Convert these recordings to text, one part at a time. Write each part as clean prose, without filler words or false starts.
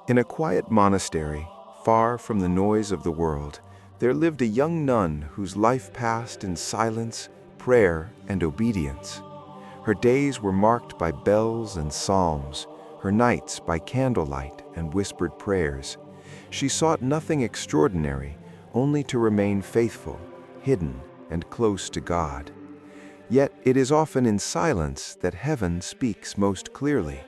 In a quiet monastery, far from the noise of the world, there lived a young nun whose life passed in silence, prayer, and obedience. Her days were marked by bells and psalms, her nights by candlelight and whispered prayers. She sought nothing extraordinary, only to remain faithful, hidden, and close to God. Yet it is often in silence that heaven speaks most clearly.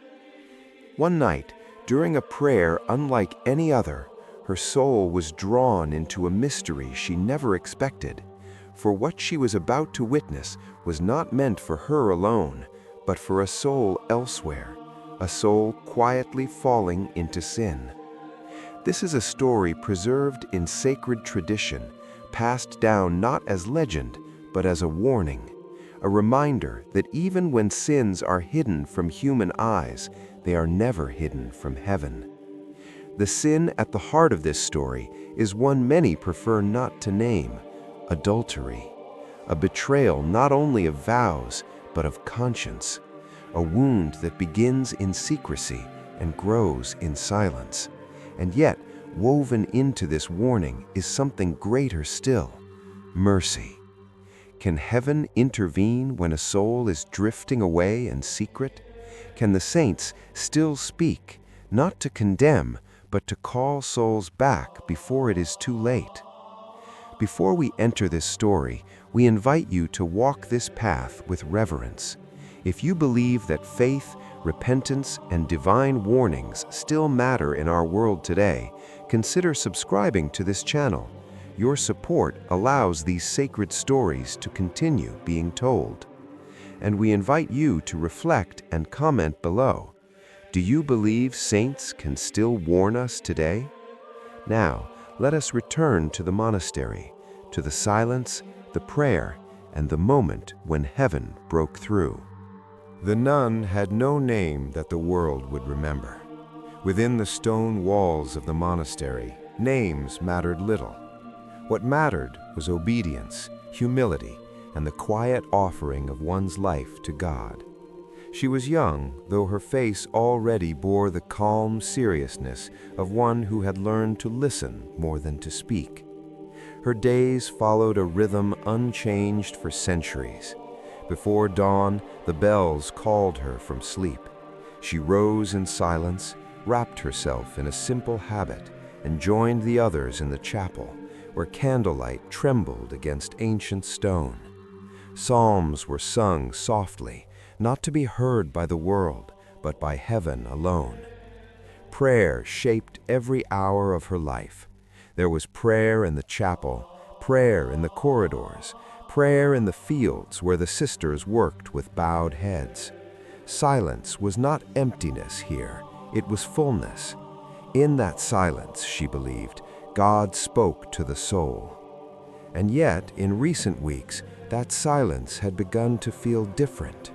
One night, during a prayer unlike any other, her soul was drawn into a mystery she never expected, for what she was about to witness was not meant for her alone, but for a soul elsewhere, a soul quietly falling into sin. This is a story preserved in sacred tradition, passed down not as legend, but as a warning, a reminder that even when sins are hidden from human eyes, they are never hidden from heaven. The sin at the heart of this story is one many prefer not to name: adultery, a betrayal not only of vows, but of conscience, a wound that begins in secrecy and grows in silence. And yet, woven into this warning is something greater still: mercy. Can heaven intervene when a soul is drifting away in secret? Can the saints still speak, not to condemn, but to call souls back before it is too late? Before we enter this story, we invite you to walk this path with reverence. If you believe that faith, repentance, and divine warnings still matter in our world today, consider subscribing to this channel. Your support allows these sacred stories to continue being told. And we invite you to reflect and comment below. Do you believe saints can still warn us today? Now, let us return to the monastery, to the silence, the prayer, and the moment when heaven broke through. The nun had no name that the world would remember. Within the stone walls of the monastery, names mattered little. What mattered was obedience, humility, and the quiet offering of one's life to God. She was young, though her face already bore the calm seriousness of one who had learned to listen more than to speak. Her days followed a rhythm unchanged for centuries. Before dawn, the bells called her from sleep. She rose in silence, wrapped herself in a simple habit, and joined the others in the chapel, where candlelight trembled against ancient stone. Psalms were sung softly, not to be heard by the world, but by heaven alone. Prayer shaped every hour of her life. There was prayer in the chapel, prayer in the corridors, prayer in the fields where the sisters worked with bowed heads. Silence was not emptiness here, it was fullness. In that silence, she believed, God spoke to the soul. And yet, in recent weeks, that silence had begun to feel different.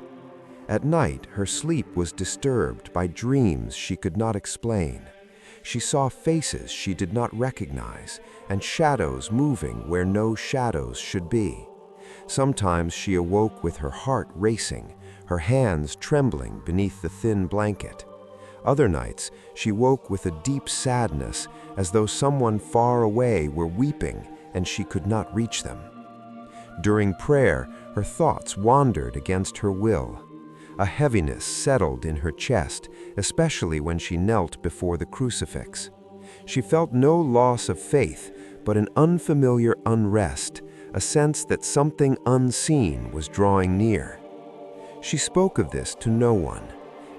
At night, her sleep was disturbed by dreams she could not explain. She saw faces she did not recognize, and shadows moving where no shadows should be. Sometimes she awoke with her heart racing, her hands trembling beneath the thin blanket. Other nights, she woke with a deep sadness, as though someone far away were weeping and she could not reach them. During prayer, her thoughts wandered against her will. A heaviness settled in her chest, especially when she knelt before the crucifix. She felt no loss of faith, but an unfamiliar unrest, a sense that something unseen was drawing near. She spoke of this to no one.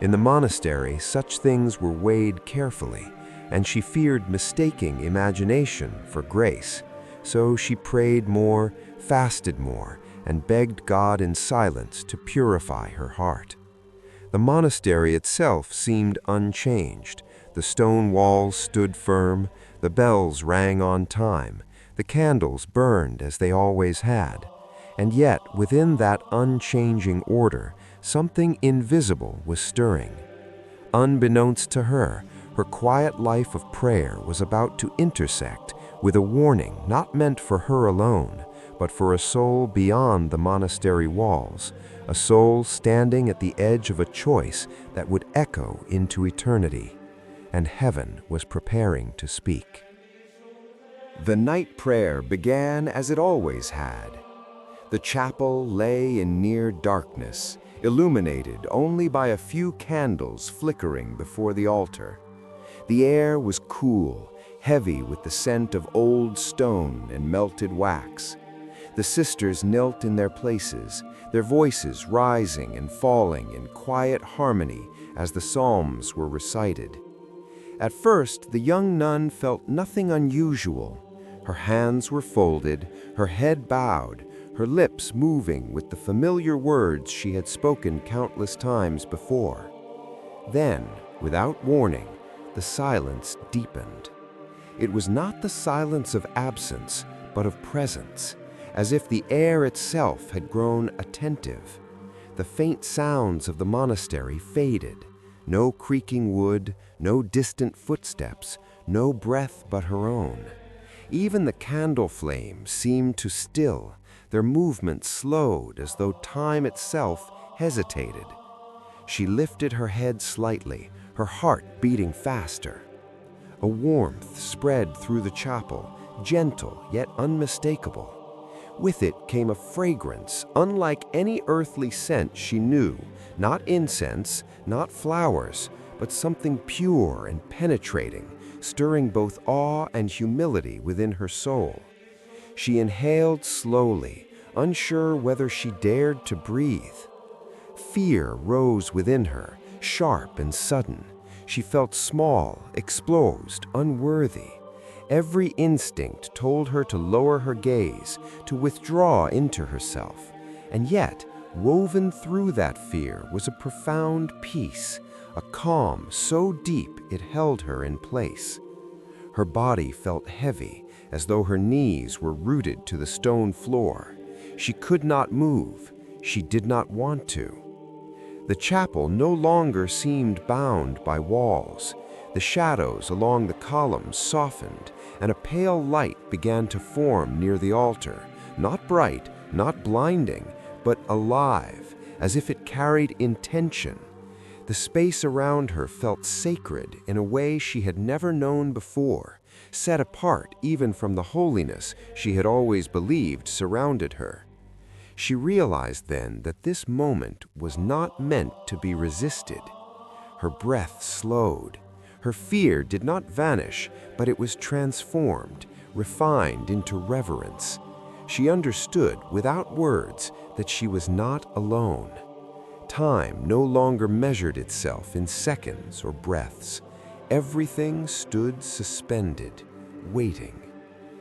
In the monastery, such things were weighed carefully, and she feared mistaking imagination for grace. So she prayed more, fasted more, and begged God in silence to purify her heart. The monastery itself seemed unchanged. The stone walls stood firm, the bells rang on time, the candles burned as they always had. And yet, within that unchanging order, something invisible was stirring. Unbeknownst to her, her quiet life of prayer was about to intersect with a warning not meant for her alone, but for a soul beyond the monastery walls, a soul standing at the edge of a choice that would echo into eternity. and heaven was preparing to speak. The night prayer began as it always had. The chapel lay in near darkness, illuminated only by a few candles flickering before the altar. The air was cool, heavy with the scent of old stone and melted wax. The sisters knelt in their places, their voices rising and falling in quiet harmony as the psalms were recited. At first, the young nun felt nothing unusual. Her hands were folded, her head bowed, her lips moving with the familiar words she had spoken countless times before. Then, without warning, the silence deepened. It was not the silence of absence, but of presence, as if the air itself had grown attentive. The faint sounds of the monastery faded. No creaking wood, no distant footsteps, no breath but her own. Even the candle flames seemed to still, their movement slowed as though time itself hesitated. She lifted her head slightly, her heart beating faster. A warmth spread through the chapel, gentle yet unmistakable. With it came a fragrance unlike any earthly scent she knew, not incense, not flowers, but something pure and penetrating, stirring both awe and humility within her soul. She inhaled slowly, unsure whether she dared to breathe. Fear rose within her, sharp and sudden. She felt small, exposed, unworthy. Every instinct told her to lower her gaze, to withdraw into herself. And yet, woven through that fear was a profound peace, a calm so deep it held her in place. Her body felt heavy, as though her knees were rooted to the stone floor. She could not move. She did not want to. The chapel no longer seemed bound by walls. The shadows along the columns softened, and a pale light began to form near the altar, not bright, not blinding, but alive, as if it carried intention. The space around her felt sacred in a way she had never known before, set apart even from the holiness she had always believed surrounded her. She realized then that this moment was not meant to be resisted. Her breath slowed. Her fear did not vanish, but it was transformed, refined into reverence. She understood, without words, that she was not alone. Time no longer measured itself in seconds or breaths. Everything stood suspended, waiting.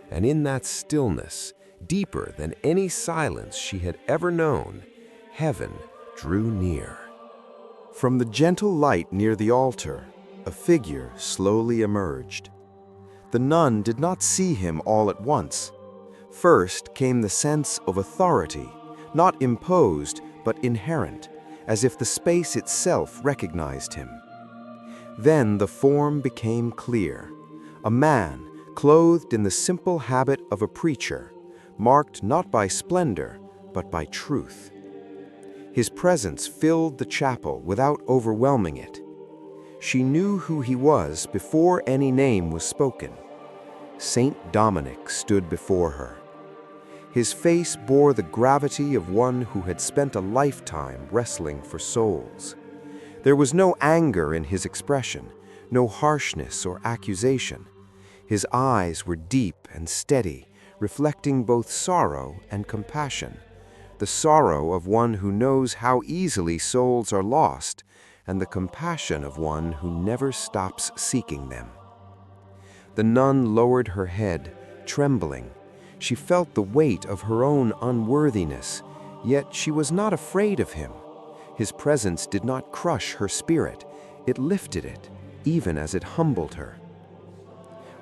And in that stillness, deeper than any silence she had ever known, heaven drew near. From the gentle light near the altar, a figure slowly emerged. The nun did not see him all at once. First came the sense of authority, not imposed but inherent, as if the space itself recognized him. Then the form became clear, a man clothed in the simple habit of a preacher, marked not by splendor, but by truth. His presence filled the chapel without overwhelming it. She knew who he was before any name was spoken. Saint Dominic stood before her. His face bore the gravity of one who had spent a lifetime wrestling for souls. There was no anger in his expression, no harshness or accusation. His eyes were deep and steady, reflecting both sorrow and compassion. The sorrow of one who knows how easily souls are lost, and the compassion of one who never stops seeking them. The nun lowered her head, trembling. She felt the weight of her own unworthiness, yet she was not afraid of him. His presence did not crush her spirit, it lifted it, even as it humbled her.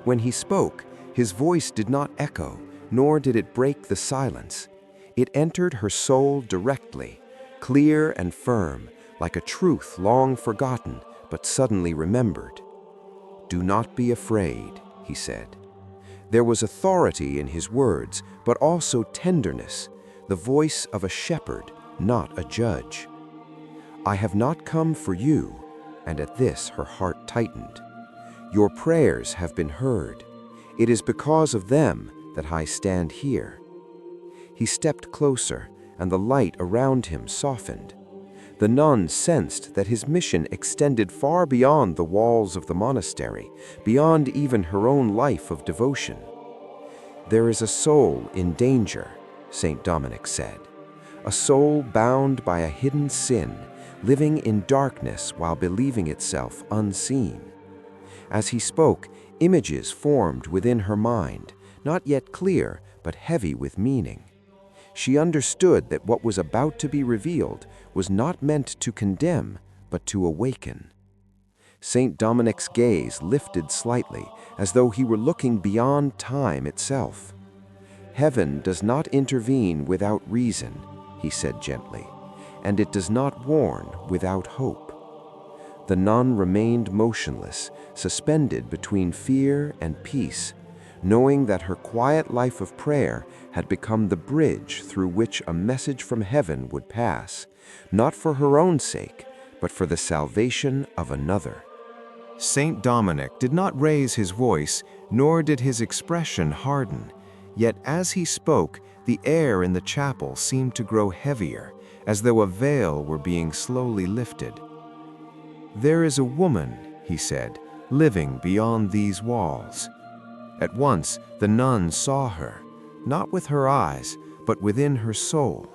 When he spoke, his voice did not echo, nor did it break the silence. It entered her soul directly, clear and firm, like a truth long forgotten but suddenly remembered. "Do not be afraid," he said. There was authority in his words, but also tenderness, the voice of a shepherd, not a judge. "I have not come for you," and at this her heart tightened. Your prayers have been heard. It is because of them that I stand here." He stepped closer, and the light around him softened. The nun sensed that his mission extended far beyond the walls of the monastery, beyond even her own life of devotion. "There is a soul in danger," St. Dominic said. "A soul bound by a hidden sin, living in darkness while believing itself unseen." As he spoke, images formed within her mind, not yet clear, but heavy with meaning. She understood that what was about to be revealed was not meant to condemn, but to awaken. St. Dominic's gaze lifted slightly, as though he were looking beyond time itself. "Heaven does not intervene without reason," he said gently, "and it does not warn without hope." The nun remained motionless, suspended between fear and peace, knowing that her quiet life of prayer had become the bridge through which a message from heaven would pass, not for her own sake, but for the salvation of another. Saint Dominic did not raise his voice, nor did his expression harden. Yet as he spoke, the air in the chapel seemed to grow heavier, as though a veil were being slowly lifted. "There is a woman," he said, "living beyond these walls." At once, the nun saw her, not with her eyes, but within her soul.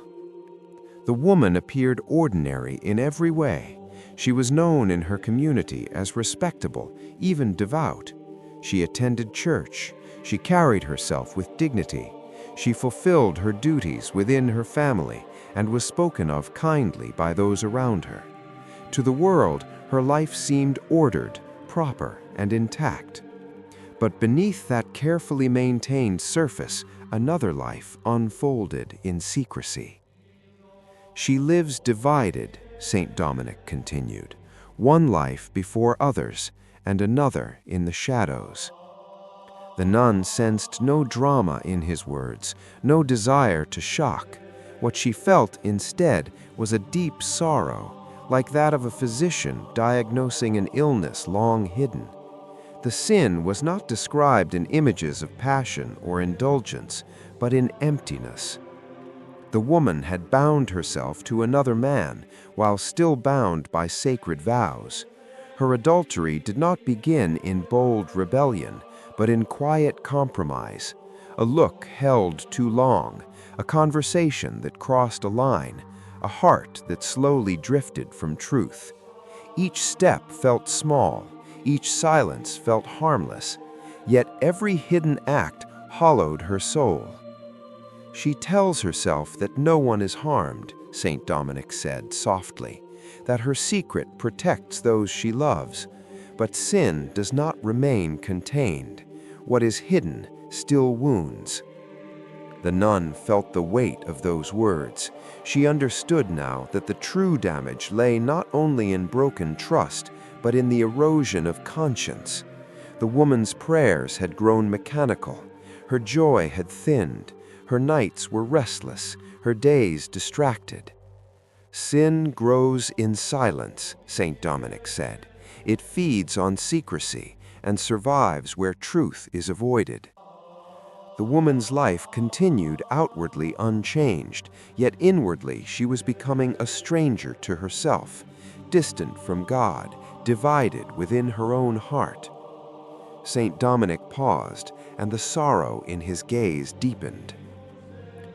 The woman appeared ordinary in every way. She was known in her community as respectable, even devout. She attended church. She carried herself with dignity. She fulfilled her duties within her family and was spoken of kindly by those around her. To the world, her life seemed ordered, proper, and intact. But beneath that carefully maintained surface, another life unfolded in secrecy. "She lives divided," St. Dominic continued, "one life before others, and another in the shadows." The nun sensed no drama in his words, no desire to shock. What she felt instead was a deep sorrow, like that of a physician diagnosing an illness long hidden. The sin was not described in images of passion or indulgence, but in emptiness. The woman had bound herself to another man, while still bound by sacred vows. Her adultery did not begin in bold rebellion, but in quiet compromise. A look held too long, a conversation that crossed a line, a heart that slowly drifted from truth. Each step felt small, each silence felt harmless, yet every hidden act hollowed her soul. "She tells herself that no one is harmed," St. Dominic said softly, "that her secret protects those she loves. But sin does not remain contained. What is hidden still wounds." The nun felt the weight of those words. She understood now that the true damage lay not only in broken trust, but in the erosion of conscience. The woman's prayers had grown mechanical. Her joy had thinned. Her nights were restless, her days distracted. "Sin grows in silence," St. Dominic said. "It feeds on secrecy and survives where truth is avoided." The woman's life continued outwardly unchanged, yet inwardly she was becoming a stranger to herself, distant from God, divided within her own heart. St. Dominic paused, and the sorrow in his gaze deepened.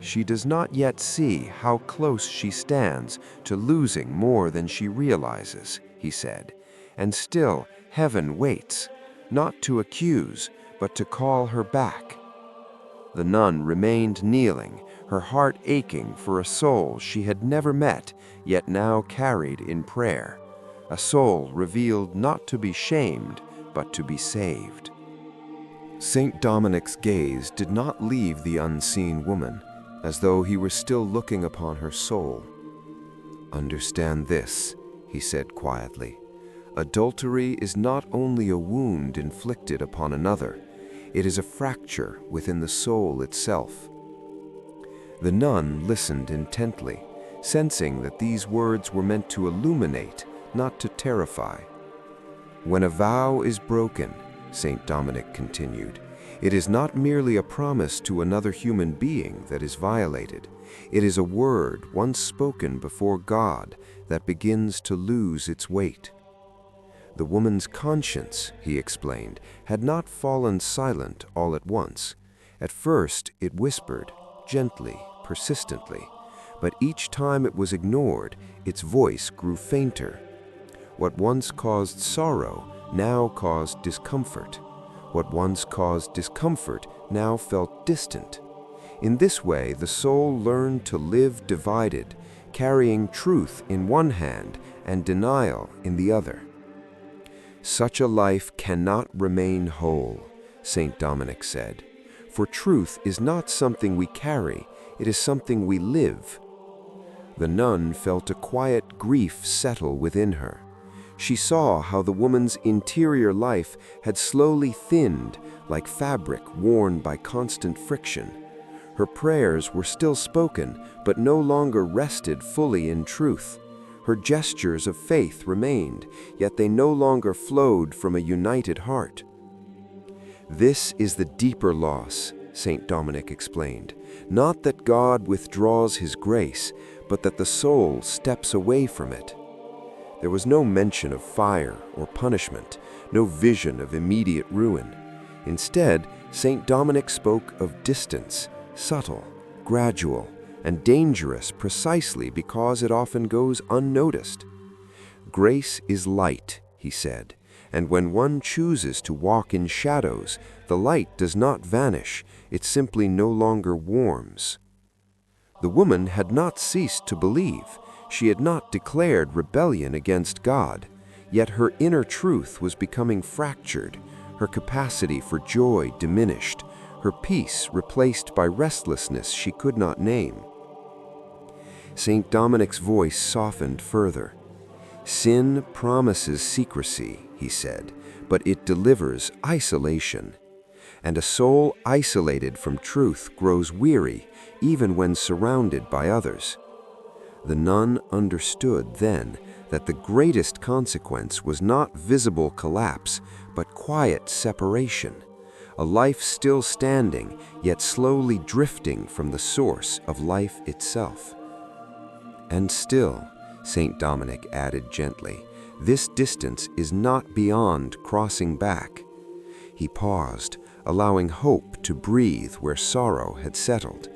"She does not yet see how close she stands to losing more than she realizes," he said, "and still heaven waits, not to accuse, but to call her back." The nun remained kneeling, her heart aching for a soul she had never met, yet now carried in prayer, a soul revealed not to be shamed, but to be saved. St. Dominic's gaze did not leave the unseen woman, as though he were still looking upon her soul. "Understand this," he said quietly. "Adultery is not only a wound inflicted upon another, it is a fracture within the soul itself." The nun listened intently, sensing that these words were meant to illuminate, not to terrify. "When a vow is broken, Saint Dominic continued. It is not merely a promise to another human being that is violated. It is a word once spoken before God that begins to lose its weight. The woman's conscience, he explained, had not fallen silent all at once. At first it whispered, gently, persistently, but each time it was ignored, its voice grew fainter. What once caused sorrow now caused discomfort. What once caused discomfort now felt distant. In this way, the soul learned to live divided, carrying truth in one hand and denial in the other. Such a life cannot remain whole, Saint Dominic said, for truth is not something we carry, it is something we live. The nun felt a quiet grief settle within her. She saw how the woman's interior life had slowly thinned like fabric worn by constant friction. Her prayers were still spoken, but no longer rested fully in truth. Her gestures of faith remained, yet they no longer flowed from a united heart. This is the deeper loss, Saint Dominic explained. Not that God withdraws his grace, but that the soul steps away from it. There was no mention of fire or punishment, no vision of immediate ruin. Instead, Saint Dominic spoke of distance, subtle, gradual, and dangerous precisely because it often goes unnoticed. Grace is light, he said, and when one chooses to walk in shadows, the light does not vanish, it simply no longer warms. The woman had not ceased to believe. She had not declared rebellion against God, yet her inner truth was becoming fractured, her capacity for joy diminished, her peace replaced by restlessness she could not name. Saint Dominic's voice softened further. Sin promises secrecy, he said, but it delivers isolation. And a soul isolated from truth grows weary, even when surrounded by others. The nun understood then that the greatest consequence was not visible collapse, but quiet separation, a life still standing, yet slowly drifting from the source of life itself. And still, Saint Dominic added gently, this distance is not beyond crossing back. He paused, allowing hope to breathe where sorrow had settled.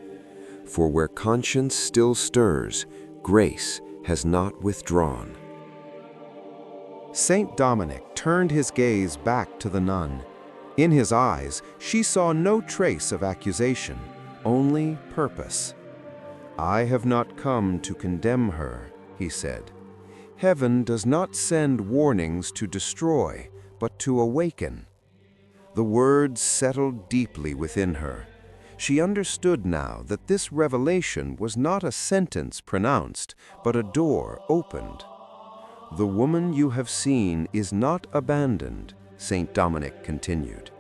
For where conscience still stirs, grace has not withdrawn. Saint Dominic turned his gaze back to the nun. In his eyes, she saw no trace of accusation, only purpose. I have not come to condemn her, he said. Heaven does not send warnings to destroy, but to awaken. The words settled deeply within her. She understood now that this revelation was not a sentence pronounced, but a door opened. The woman you have seen is not abandoned, Saint Dominic continued.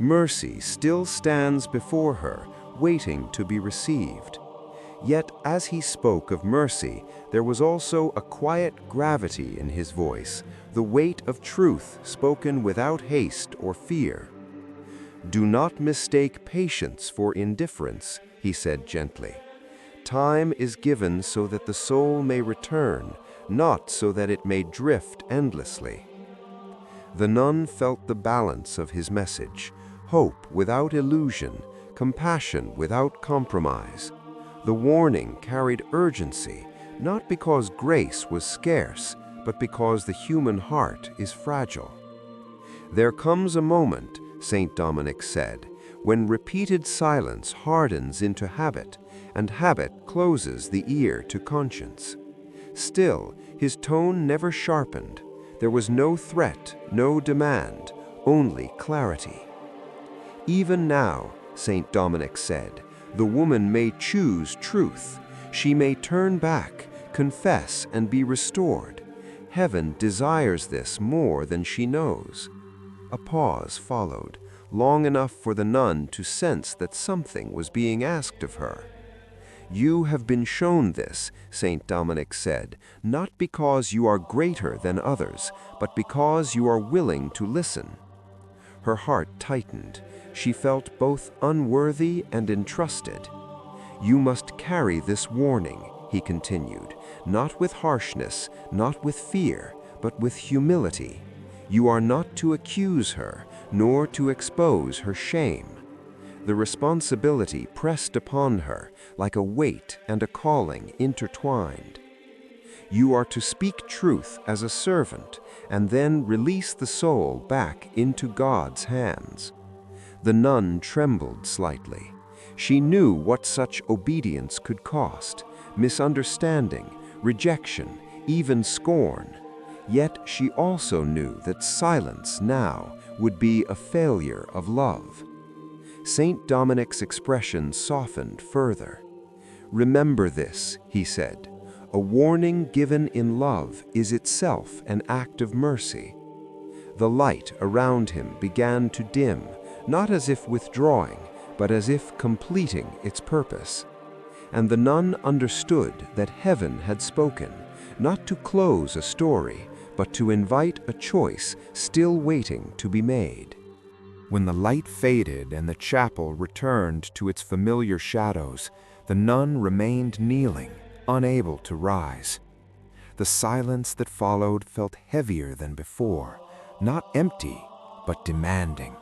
Mercy still stands before her, waiting to be received. Yet as he spoke of mercy, there was also a quiet gravity in his voice, the weight of truth spoken without haste or fear. Do not mistake patience for indifference, he said gently. Time is given so that the soul may return, not so that it may drift endlessly. The nun felt the balance of his message, hope without illusion, compassion without compromise. The warning carried urgency, not because grace was scarce, but because the human heart is fragile. There comes a moment, Saint Dominic said, when repeated silence hardens into habit, and habit closes the ear to conscience. Still, his tone never sharpened. There was no threat, no demand, only clarity. Even now, Saint Dominic said, the woman may choose truth. She may turn back, confess, and be restored. Heaven desires this more than she knows. A pause followed, long enough for the nun to sense that something was being asked of her. You have been shown this, Saint Dominic said, not because you are greater than others, but because you are willing to listen. Her heart tightened. She felt both unworthy and entrusted. "You must carry this warning," he continued, "not with harshness, not with fear, but with humility. You are not to accuse her, nor to expose her shame." The responsibility pressed upon her like a weight and a calling intertwined. You are to speak truth as a servant and then release the soul back into God's hands. The nun trembled slightly. She knew what such obedience could cost: misunderstanding, rejection, even scorn. Yet she also knew that silence now would be a failure of love. Saint Dominic's expression softened further. "Remember this," he said. "A warning given in love is itself an act of mercy." The light around him began to dim, not as if withdrawing, but as if completing its purpose. And the nun understood that heaven had spoken, not to close a story, but to invite a choice still waiting to be made. When the light faded and the chapel returned to its familiar shadows, the nun remained kneeling, unable to rise. The silence that followed felt heavier than before, not empty, but demanding.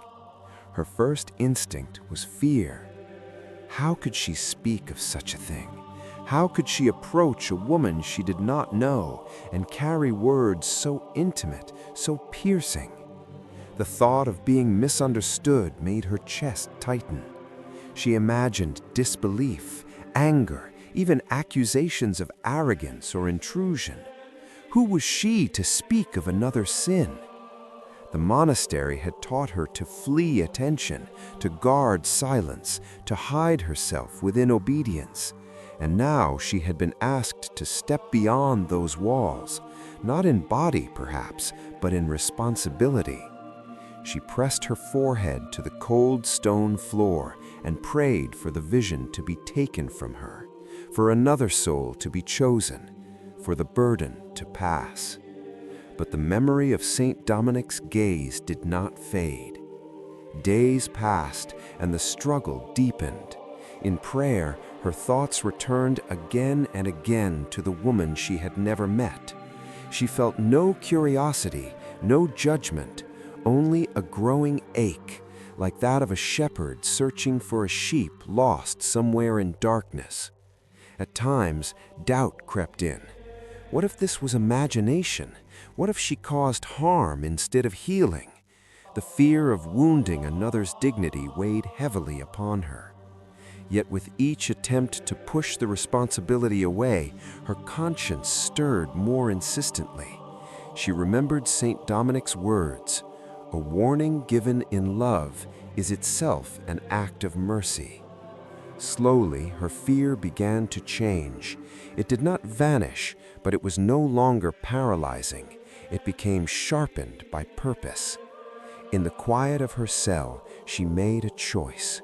Her first instinct was fear. How could she speak of such a thing? How could she approach a woman she did not know and carry words so intimate, so piercing? The thought of being misunderstood made her chest tighten. She imagined disbelief, anger, even accusations of arrogance or intrusion. Who was she to speak of another's sin? The monastery had taught her to flee attention, to guard silence, to hide herself within obedience. And now she had been asked to step beyond those walls, not in body perhaps, but in responsibility. She pressed her forehead to the cold stone floor and prayed for the vision to be taken from her, for another soul to be chosen, for the burden to pass. But the memory of Saint Dominic's gaze did not fade. Days passed and the struggle deepened. In prayer, her thoughts returned again and again to the woman she had never met. She felt no curiosity, no judgment, only a growing ache, like that of a shepherd searching for a sheep lost somewhere in darkness. At times, doubt crept in. What if this was imagination? What if she caused harm instead of healing? The fear of wounding another's dignity weighed heavily upon her. Yet with each attempt to push the responsibility away, her conscience stirred more insistently. She remembered Saint Dominic's words: "A warning given in love is itself an act of mercy." Slowly, her fear began to change. It did not vanish, but it was no longer paralyzing. It became sharpened by purpose. In the quiet of her cell, she made a choice.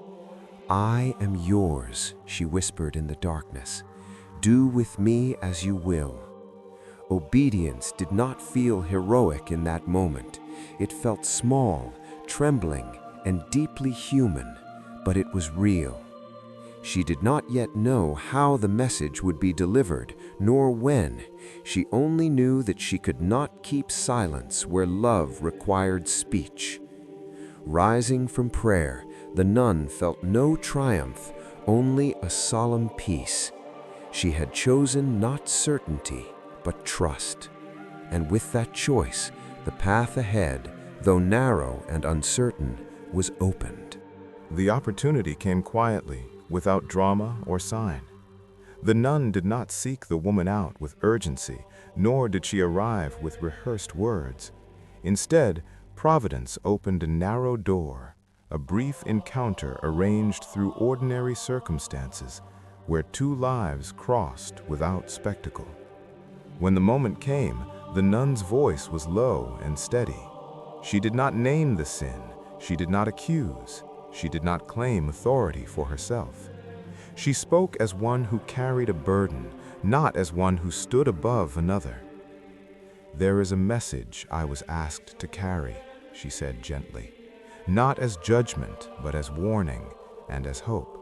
"I am yours," she whispered in the darkness. "Do with me as you will." Obedience did not feel heroic in that moment. It felt small, trembling, and deeply human, but it was real. She did not yet know how the message would be delivered, nor when. She only knew that she could not keep silence where love required speech. Rising from prayer, the nun felt no triumph, only a solemn peace. She had chosen not certainty, but trust. And with that choice, the path ahead, though narrow and uncertain, was opened. The opportunity came quietly, without drama or sign. The nun did not seek the woman out with urgency, nor did she arrive with rehearsed words. Instead, Providence opened a narrow door, a brief encounter arranged through ordinary circumstances, where two lives crossed without spectacle. When the moment came, the nun's voice was low and steady. She did not name the sin, she did not accuse, she did not claim authority for herself. She spoke as one who carried a burden, not as one who stood above another. "There is a message I was asked to carry," she said gently. not as judgment, but as warning and as hope.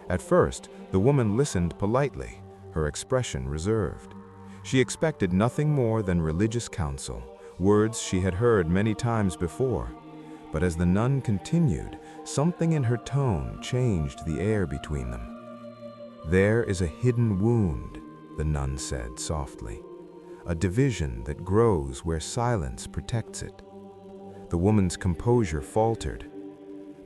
At first, the woman listened politely, her expression reserved. She expected nothing more than religious counsel, words she had heard many times before. But as the nun continued, something in her tone changed the air between them. "There is a hidden wound," the nun said softly, "a division that grows where silence protects it." The woman's composure faltered.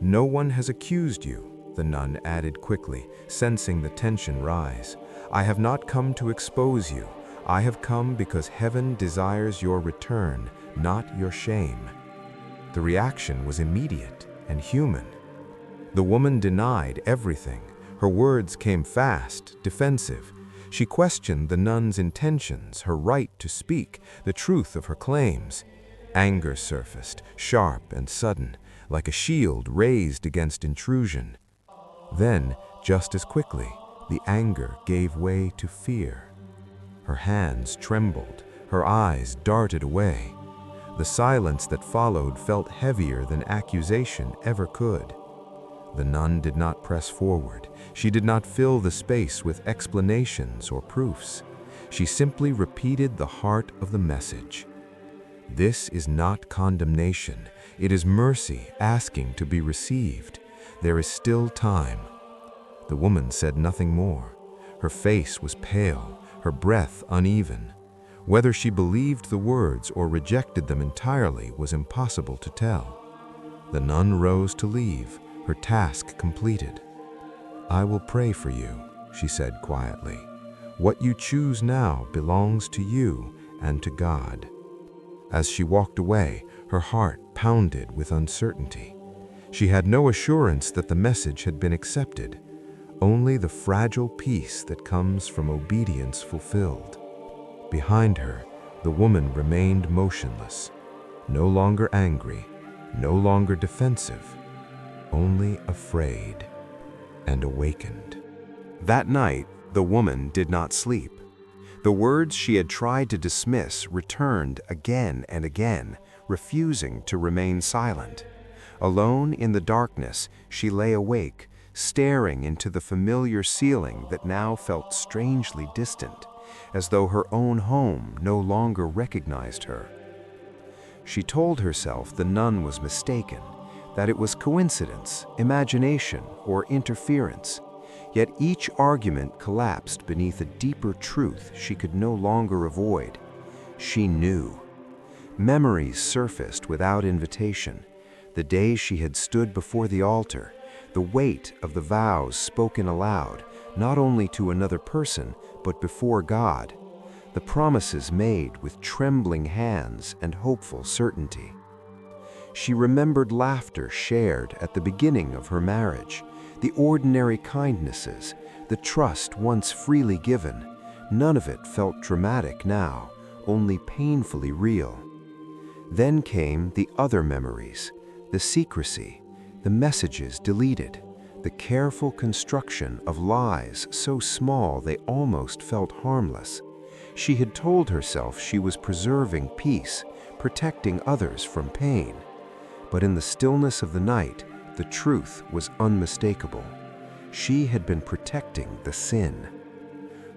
"No one has accused you," the nun added quickly, sensing the tension rise. "I have not come to expose you. I have come because heaven desires your return, not your shame." The reaction was immediate and human. The woman denied everything. Her words came fast, defensive. She questioned the nun's intentions, her right to speak, the truth of her claims. Anger surfaced, sharp and sudden, like a shield raised against intrusion. Then, just as quickly, the anger gave way to fear. Her hands trembled, her eyes darted away. The silence that followed felt heavier than accusation ever could. The nun did not press forward. She did not fill the space with explanations or proofs. She simply repeated the heart of the message. "This is not condemnation. It is mercy asking to be received. There is still time." The woman said nothing more. Her face was pale, her breath uneven. Whether she believed the words or rejected them entirely was impossible to tell. The nun rose to leave, her task completed. "I will pray for you," she said quietly. "What you choose now belongs to you and to God." As she walked away, her heart pounded with uncertainty. She had no assurance that the message had been accepted, only the fragile peace that comes from obedience fulfilled. Behind her, the woman remained motionless, no longer angry, no longer defensive, only afraid and awakened. That night, the woman did not sleep. The words she had tried to dismiss returned again and again, refusing to remain silent. Alone in the darkness, she lay awake, staring into the familiar ceiling that now felt strangely distant, as though her own home no longer recognized her. She told herself the nun was mistaken, that it was coincidence, imagination, or interference. Yet each argument collapsed beneath a deeper truth she could no longer avoid. She knew. Memories surfaced without invitation. The day she had stood before the altar, the weight of the vows spoken aloud, not only to another person, but before God. The promises made with trembling hands and hopeful certainty. She remembered laughter shared at the beginning of her marriage, the ordinary kindnesses, the trust once freely given. None of it felt dramatic now, only painfully real. Then came the other memories, the secrecy, the messages deleted, the careful construction of lies so small they almost felt harmless. She had told herself she was preserving peace, protecting others from pain. But in the stillness of the night, the truth was unmistakable. She had been protecting the sin.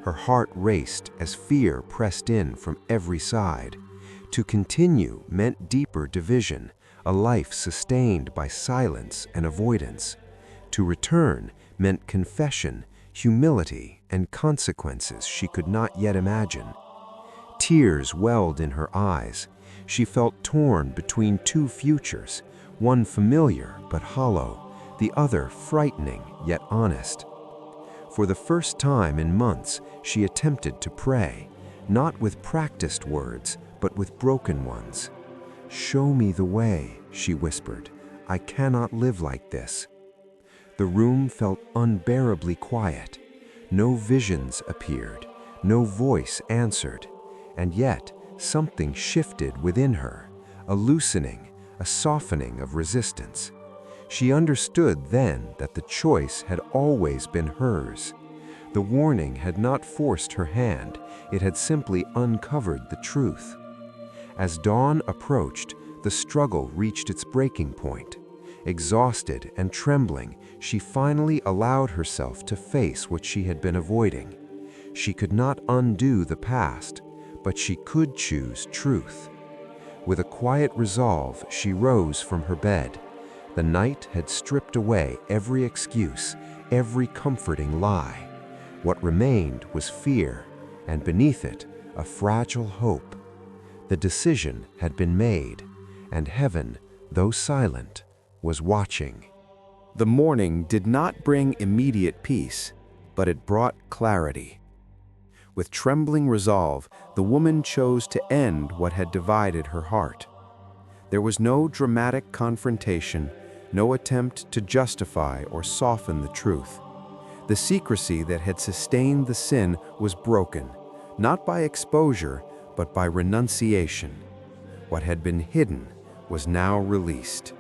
Her heart raced as fear pressed in from every side. To continue meant deeper division, a life sustained by silence and avoidance. To return meant confession, humility, and consequences she could not yet imagine. Tears welled in her eyes. She felt torn between two futures, one familiar but hollow, the other frightening yet honest. For the first time in months, she attempted to pray, not with practiced words, but with broken ones. "Show me the way," she whispered. "I cannot live like this." The room felt unbearably quiet. No visions appeared, no voice answered, and yet something shifted within her, a loosening, a softening of resistance. She understood then that the choice had always been hers. The warning had not forced her hand, it had simply uncovered the truth. As dawn approached, the struggle reached its breaking point. Exhausted and trembling, she finally allowed herself to face what she had been avoiding. She could not undo the past, but she could choose truth. With a quiet resolve, she rose from her bed. The night had stripped away every excuse, every comforting lie. What remained was fear, and beneath it, a fragile hope. The decision had been made, and heaven, though silent, was watching. The morning did not bring immediate peace, but it brought clarity. With trembling resolve, the woman chose to end what had divided her heart. There was no dramatic confrontation, no attempt to justify or soften the truth. The secrecy that had sustained the sin was broken, not by exposure, but by renunciation. What had been hidden was now released.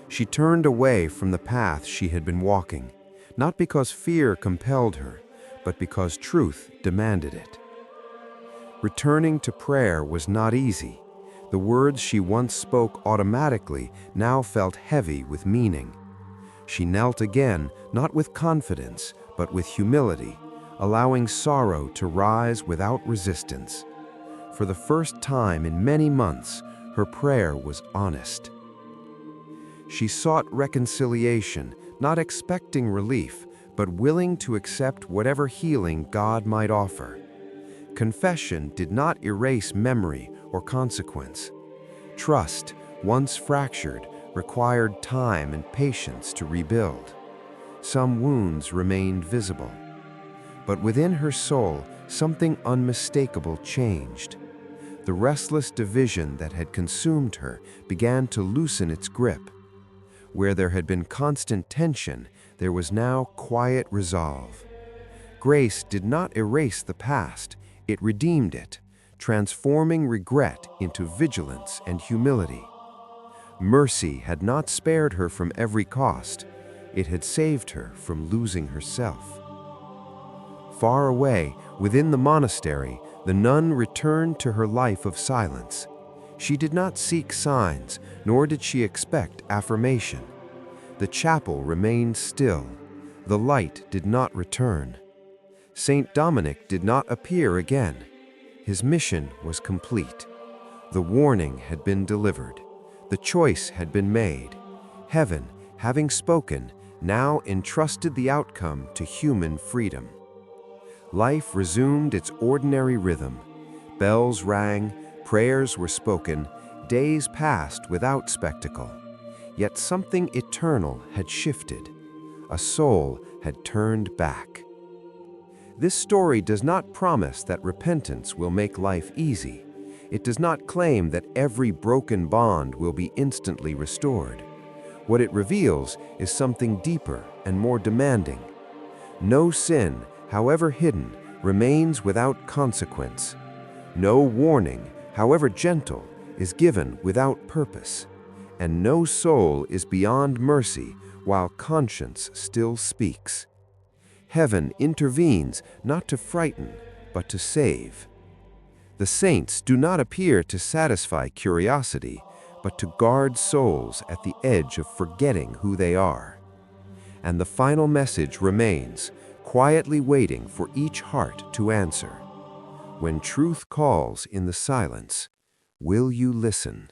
She turned away from the path she had been walking, not because fear compelled her, but because truth demanded it. Returning to prayer was not easy. The words she once spoke automatically now felt heavy with meaning. She knelt again, not with confidence, but with humility, allowing sorrow to rise without resistance. For the first time in many months, her prayer was honest. She sought reconciliation, not expecting relief, but willing to accept whatever healing God might offer. Confession did not erase memory or consequence. Trust, once fractured, required time and patience to rebuild. Some wounds remained visible. But within her soul, something unmistakable changed. The restless division that had consumed her began to loosen its grip. Where there had been constant tension, there was now quiet resolve. Grace did not erase the past, it redeemed it, transforming regret into vigilance and humility. Mercy had not spared her from every cost, it had saved her from losing herself. Far away, within the monastery, the nun returned to her life of silence. She did not seek signs, nor did she expect affirmation. The chapel remained still. The light did not return. Saint Dominic did not appear again. His mission was complete. The warning had been delivered. The choice had been made. Heaven, having spoken, now entrusted the outcome to human freedom. Life resumed its ordinary rhythm. Bells rang, prayers were spoken, days passed without spectacle. Yet something eternal had shifted. A soul had turned back. This story does not promise that repentance will make life easy. It does not claim that every broken bond will be instantly restored. What it reveals is something deeper and more demanding. No sin, however hidden, remains without consequence. No warning, however gentle, is given without purpose. And no soul is beyond mercy while conscience still speaks. Heaven intervenes not to frighten, but to save. The saints do not appear to satisfy curiosity, but to guard souls at the edge of forgetting who they are. And the final message remains, quietly waiting for each heart to answer. When truth calls in the silence, will you listen?